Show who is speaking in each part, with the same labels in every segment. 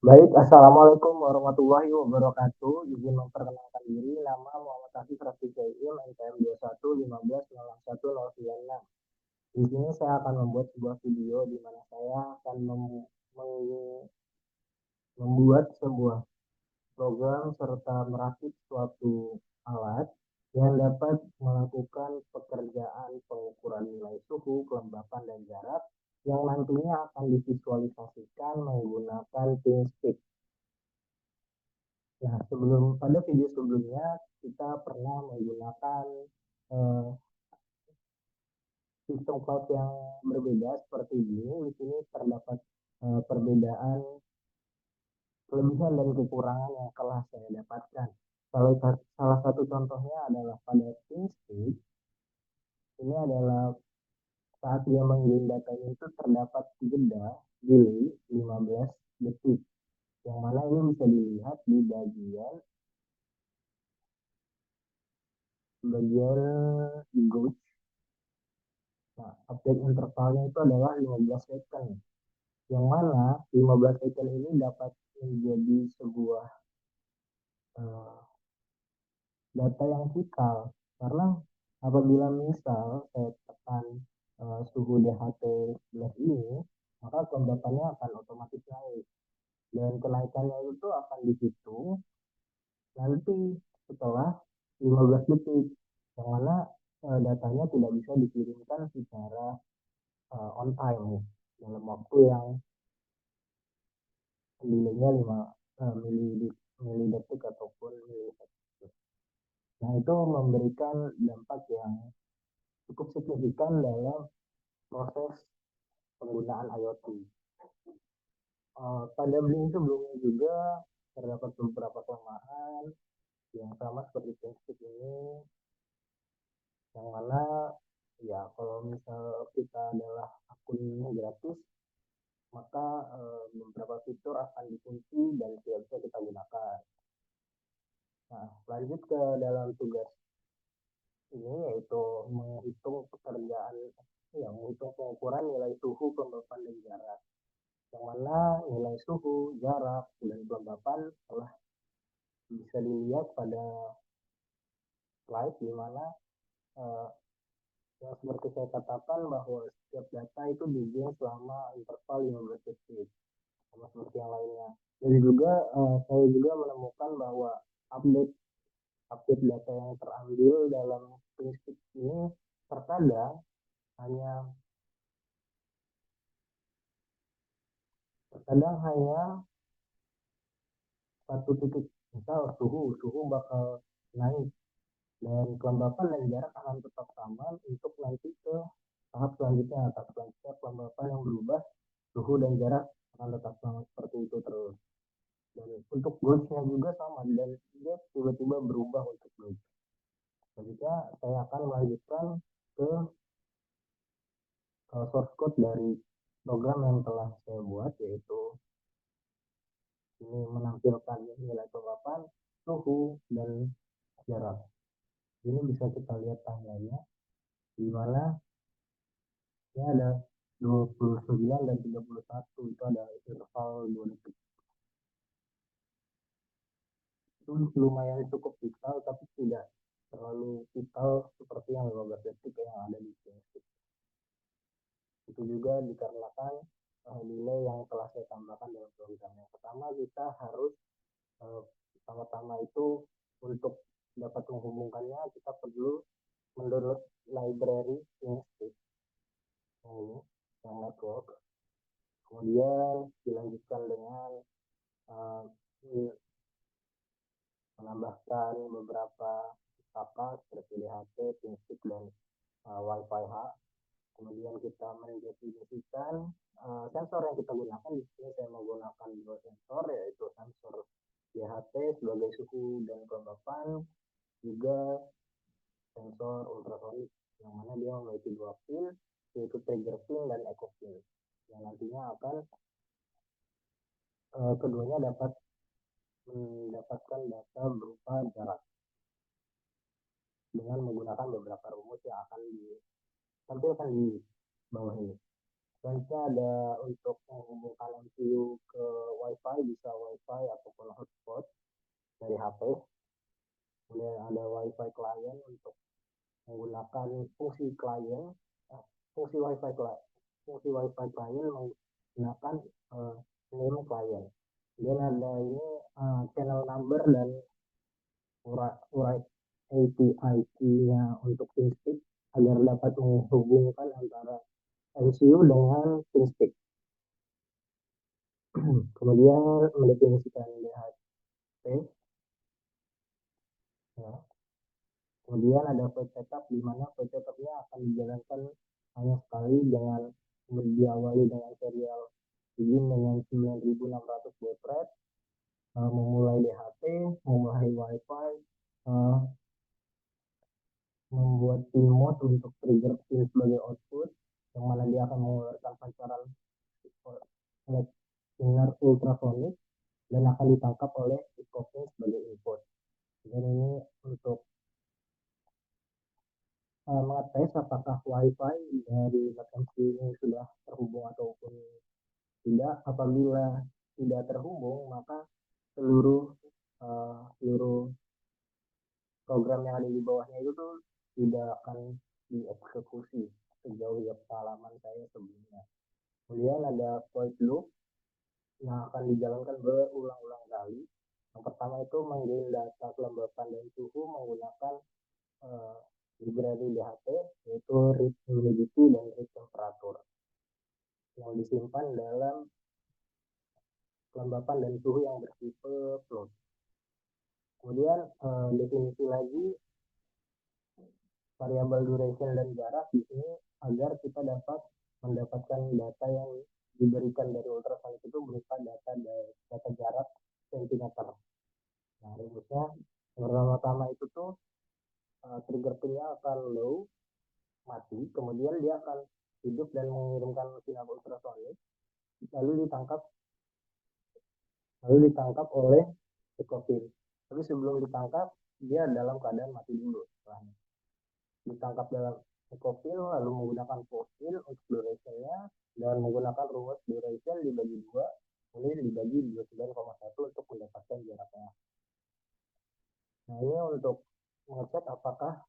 Speaker 1: Baik, Assalamualaikum warahmatullahi wabarakatuh. Izin memperkenalkan diri, nama Muhammad Hafiz Rafiq Jaim, NPM 21150109. Di sini saya akan membuat sebuah video di mana saya akan membuat sebuah program serta merakit suatu alat yang dapat melakukan pekerjaan pengukuran nilai suhu, kelembapan, dan jarak yang nantinya akan divisualisasikan menggunakan TeamSpeak. Nah, pada video sebelumnya kita pernah menggunakan eh, sistem cloud yang berbeda seperti ini. Di sini terdapat perbedaan kelebihan dan kekurangan yang telah saya dapatkan. Salah satu contohnya adalah pada TeamSpeak, ini adalah saat dia mengirim datanya itu terdapat jeda delay 15 detik, yang mana ini bisa dilihat di bagian gauge. Nah, update intervalnya itu adalah 15 second, yang mana 15 second ini dapat menjadi sebuah uh, data yang vital, karena apabila misal saya tekan suhu DHT plus ini, maka kelembapannya akan otomatis naik, dan kenaikannya itu akan dihitung nanti setelah 15 detik, yang mana datanya tidak bisa dikirimkan secara on time dalam waktu yang delaynya 5 milidetik ataupun milisekund. Nah, itu memberikan dampak yang cukup signifikan dalam proses penggunaan IoT. Pada Blink sebelumnya juga terdapat beberapa kelemahan yang sama seperti TeamSpeak ini, yang mana ya kalau misal kita adalah akun gratis, maka beberapa fitur akan dikunci dan tidak bisa kita gunakan. Nah, lanjut ke dalam tugas ini, yaitu menghitung pekerjaan, ya, menghitung pengukuran nilai suhu, kelembapan, dan jarak. Yang mana nilai suhu, jarak, dan kelembapan telah bisa dilihat pada slide, di mana eh, yang seperti saya katakan bahwa setiap data itu dibuat selama interval 15 detik, sama seperti yang lainnya. Dan juga saya juga menemukan bahwa update update data yang terambil dalam prinsip ini terkadang hanya terkadang hanya satu titik. Misal suhu bakal naik, dan kelembapan dan jarak akan tetap sama untuk nanti ke tahap selanjutnya. Tahap selanjutnya kelembapan yang berubah, suhu dan jarak akan tetap sama seperti itu terus. Dan untuk gauge-nya juga sama, dan dia tiba-tiba berubah untuk gauge. Selanjutnya saya akan melanjutkan ke source code dari program yang telah saya buat, yaitu ini menampilkan nilai kelembapan, suhu, dan jarak. Ini bisa kita lihat tanggalnya, di mana ini ada 29 dan 31, itu ada interval 2 detik. Itu lumayan cukup vital, tapi tidak terlalu vital seperti yang 15 detik yang ada di sini. Itu juga dikarenakan nilai yang telah saya tambahkan dalam program. Yang pertama, kita harus pertama-tama itu untuk dapat menghubungkannya, kita perlu mendownload library TeamSpeak ini, yang network. Kemudian dilanjutkan dengan uh, menambahkan beberapa kakak seperti DHT, TeamSpeak, dan Wi-Fi H. Kemudian kita mendefinisikan sensor yang kita gunakan. Di sini saya menggunakan dua sensor, yaitu sensor DHT sebagai suhu dan kelembapan, juga sensor ultrasonik, yang mana dia memiliki dua pin, yaitu trigger pin dan echo pin, yang nantinya akan keduanya dapat mendapatkan data berupa jarak dengan menggunakan beberapa rumus yang akan ditampilkan di bawah ini. Selanjutnya ada untuk menghubungkan MCU ke WiFi, bisa WiFi ataupun hotspot dari HP. Kemudian ada WiFi client untuk menggunakan fungsi klien, fungsi WiFi client, fungsi WiFi client menggunakan name client. Kemudian ada ini channel number dan urai API key-nya untuk TeamSpeak agar dapat menghubungkan antara MCU dengan TeamSpeak. Kemudian mendefinisikan DHT. Ya. Kemudian ada voice setup di mana voice setup-nya akan dijalankan hanya sekali dengan diawali dengan serial begin dengan 9600 baud rate, memulai DHT, memulai WiFi, membuat pin mode untuk trigger pin sebagai output, yang mana dia akan mengeluarkan pancaran sinar ultrasonic dan akan ditangkap oleh pin sebagai input. Dan ini untuk mengetes apakah WiFi dari latensi ini sudah terhubung ataupun tidak. Apabila tidak terhubung, maka seluruh seluruh program yang ada di bawahnya itu tuh tidak akan dieksekusi sejauh ya pengalaman saya sebelumnya. Kemudian ada void loop yang akan dijalankan berulang-ulang kali. Yang pertama itu menggain data kelembapan dan suhu menggunakan library DHT, yaitu read humidity dan read temperature, yang disimpan dalam kelembapan dan suhu yang bertipe float. Kemudian definisi lagi variabel duration dan jarak di sini agar kita dapat mendapatkan data yang diberikan dari ultrasonic itu berupa data jarak sentimeter. Nah, rumusnya pertama-tama itu tuh trigger pinnya akan low, mati, kemudian dia akan hidup dan mengirimkan sinyal ultrasonic, lalu oleh ekofil. Tapi sebelum ditangkap, dia dalam keadaan mati dulu. Setelahnya ditangkap dalam ekofil, lalu menggunakan fosil untuk durationnya, dan menggunakan rumus duration dibagi 2, kemudian dibagi 29,1 untuk mendapatkan jaraknya. Nah, ini untuk mengecek apakah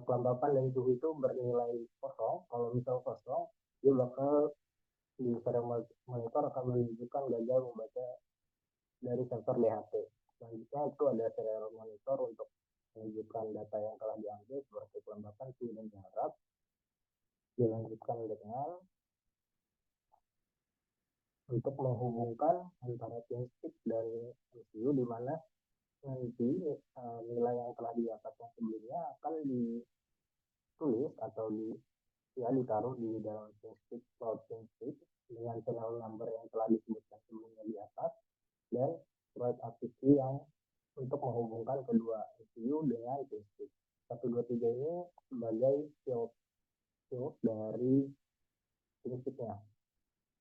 Speaker 1: kelembapan dan suhu itu bernilai kosong. Kalau misal kosong, dia bakal di serial monitor akan menunjukkan gagal membaca dari sensor DHT. Selanjutnya itu ada serial monitor untuk menunjukkan data yang telah diambil seperti kelembapan, suhu, dan jarak. Dilanjutkan dengan untuk menghubungkan antara TeamSpeak dan MCU, di mana nanti nilai yang telah didapatkan sebelumnya akan ditulis atau ditaruh di dalam TeamSpeak cloud TeamSpeak dengan channel number yang telah disebutkan sebelumnya di atas, dan write API yang untuk menghubungkan kedua MCU dengan TeamSpeak. 123 ini sebagai field dari TeamSpeak-nya.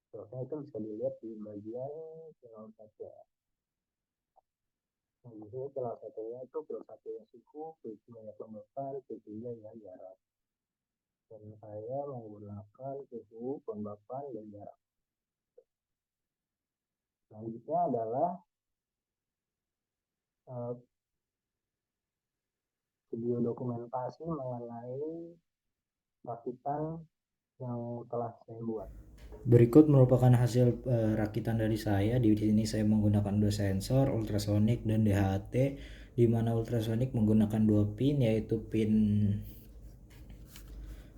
Speaker 1: Fieldnya itu bisa dilihat di bagian channel saja. Nah, di sini channel satunya itu field 1 yang suhu, field 2 yang kelembapan, field 3 yang jarak. Dan saya menggunakan suhu, kelembapan, dan jarak. Selanjutnya adalah video dokumentasi mengenai rakitan yang telah saya buat.
Speaker 2: Berikut merupakan hasil rakitan dari saya. Di sini saya menggunakan dua sensor, ultrasonic dan DHT, di mana ultrasonic menggunakan dua pin, yaitu pin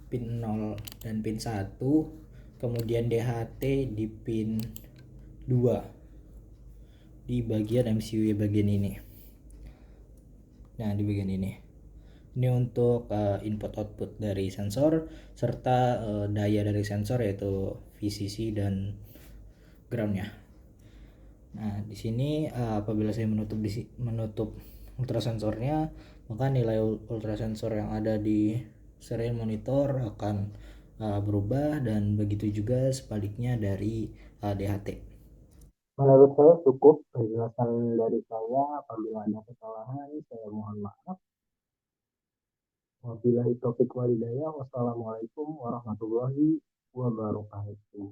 Speaker 2: 0 dan pin 1. Kemudian DHT di pin 2 di bagian MCU bagian ini. Nah, di bagian ini. Ini untuk input output dari sensor serta daya dari sensor, yaitu VCC dan groundnya. Nah, di sini apabila saya menutup ultrasensornya, maka nilai ultrasensor yang ada di serial monitor akan berubah, dan begitu juga sebaliknya dari DHT.
Speaker 1: Menurut saya cukup penjelasan dari saya. Apabila ada kesalahan, saya mohon maaf. Wabillahi taufiq walhidayah. Wassalamualaikum warahmatullahi gua baru pahit sih.